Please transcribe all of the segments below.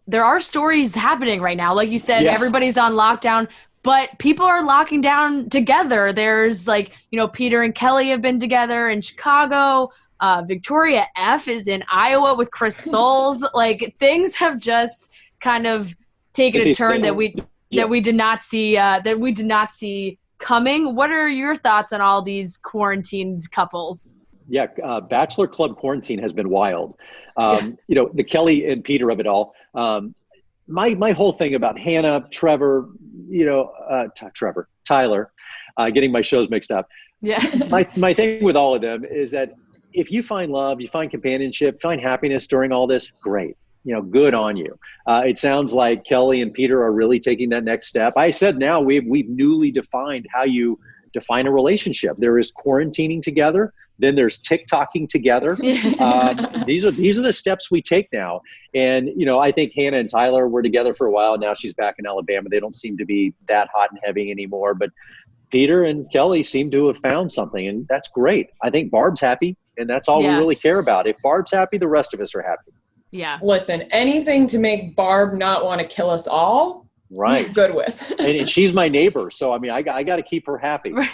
there are stories happening right now. Like you said, everybody's on lockdown, but people are locking down together. There's Peter and Kelley have been together in Chicago. Victoria F is in Iowa with Chris Soules. Like, things have just kind of taken a turn that we did not see coming. What are your thoughts on all these quarantined couples? Yeah, Bachelor Club quarantine has been wild. The Kelley and Peter of it all. My whole thing about Hannah, Trevor, Tyler, getting my shows mixed up. Yeah. My thing with all of them is that if you find love, you find companionship, find happiness during all this, great. Good on you. It sounds like Kelley and Peter are really taking that next step. I said now we've newly defined how you define a relationship. There is quarantining together. Then there's TikToking together. These are the steps we take now. And, I think Hannah and Tyler were together for a while. Now she's back in Alabama. They don't seem to be that hot and heavy anymore. But Peter and Kelley seem to have found something, and that's great. I think Barb's happy, and that's all we really care about. If Barb's happy, the rest of us are happy. Yeah. Listen, anything to make Barb not want to kill us all, right? I'm good with. and she's my neighbor, so I got to keep her happy. Right.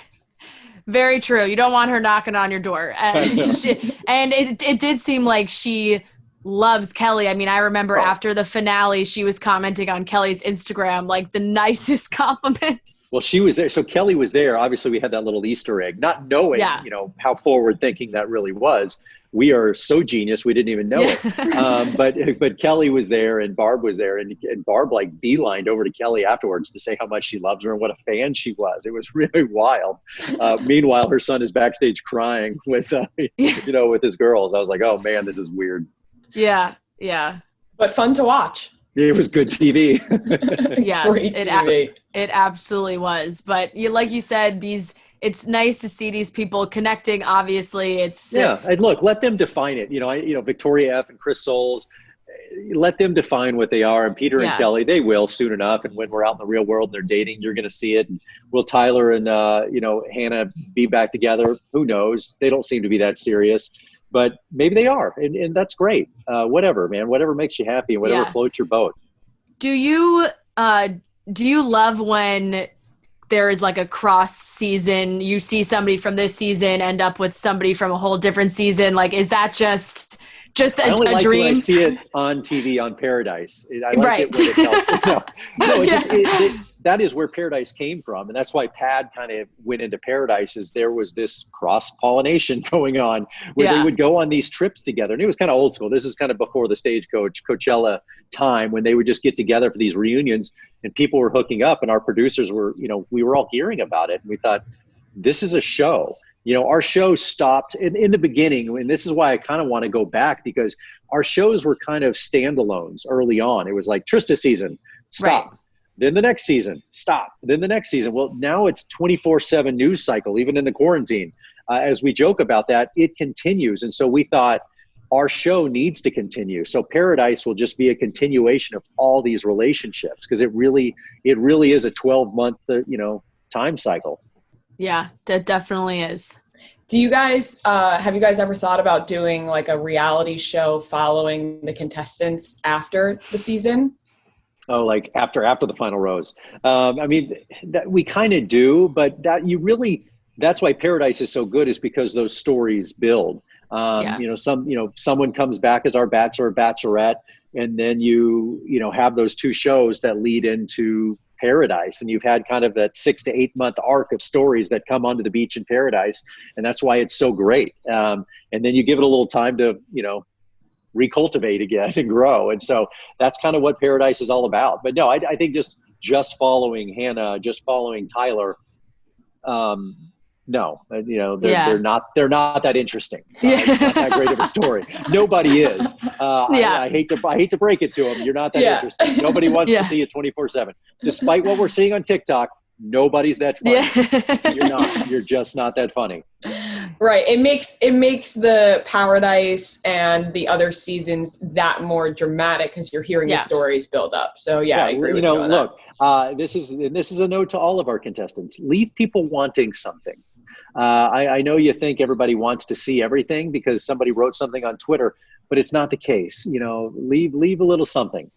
Very true. You don't want her knocking on your door. And it did seem like she loves Kelley. I mean, I remember after the finale, she was commenting on Kelley's Instagram, like the nicest compliments. Well, she was there. So Kelley was there. Obviously, we had that little Easter egg, not knowing, how forward thinking that really was. We are so genius, we didn't even know it. But Kelley was there and Barb was there, and Barb beelined over to Kelley afterwards to say how much she loves her and what a fan she was. It was really wild. Meanwhile, her son is backstage crying with his girls. I was like, oh man, this is weird. Yeah, yeah. But fun to watch. It was good TV. Yes, Great TV. It absolutely was. But like you said, it's nice to see these people connecting. Obviously, and look, let them define it. Victoria F and Chris Soules, let them define what they are. And Peter and Kelley, they will soon enough. And when we're out in the real world and they're dating, you're going to see it. And will Tyler and Hannah be back together? Who knows? They don't seem to be that serious. But maybe they are, and that's great. Whatever, man. Whatever makes you happy and whatever floats your boat. Do you love when there is like a cross season? You see somebody from this season end up with somebody from a whole different season. Like, is that just I only a like dream? When I see it on TV on Paradise. I like right. it when it tells that is where Paradise came from. And that's why Pad kind of went into Paradise, is there was this cross-pollination going on where they would go on these trips together. And it was kind of old school. This is kind of before the Stagecoach, Coachella time, when they would just get together for these reunions and people were hooking up, and our producers were, we were all hearing about it. And we thought, this is a show. Our show stopped in the beginning, and this is why I kind of want to go back, because our shows were kind of standalones early on. It was like Trista season, stop. Right. Then the next season, stop. Then the next season. Well, now it's 24/7 news cycle, even in the quarantine. As we joke about that, it continues. And so we thought our show needs to continue. So Paradise will just be a continuation of all these relationships, because it really is a 12-month, time cycle. Yeah, that definitely is. Do you guys, have you guys ever thought about doing like a reality show following the contestants after the season? Oh, like after the final rose. I mean, that we kind of do, but that's why Paradise is so good, is because those stories build. Someone comes back as our bachelor or bachelorette, and then you have those two shows that lead into Paradise, and you've had kind of that 6 to 8 month arc of stories that come onto the beach in Paradise, and that's why it's so great. And then you give it a little time to recultivate again and grow, and so that's kind of what Paradise is all about. But no, I think just following Hannah, just following Tyler, no, they're not that interesting. It's not that great of a story. Nobody is. I hate to break it to them. You're not that interesting. Nobody wants to see you 24/7. Despite what we're seeing on TikTok, nobody's that funny. You're not. You're just not that funny. Right. It makes the Paradise and the other seasons that more dramatic, because you're hearing the stories build up. So I agree with you on that. This is a note to all of our contestants. Leave people wanting something. I know you think everybody wants to see everything because somebody wrote something on Twitter, but it's not the case. Leave a little something.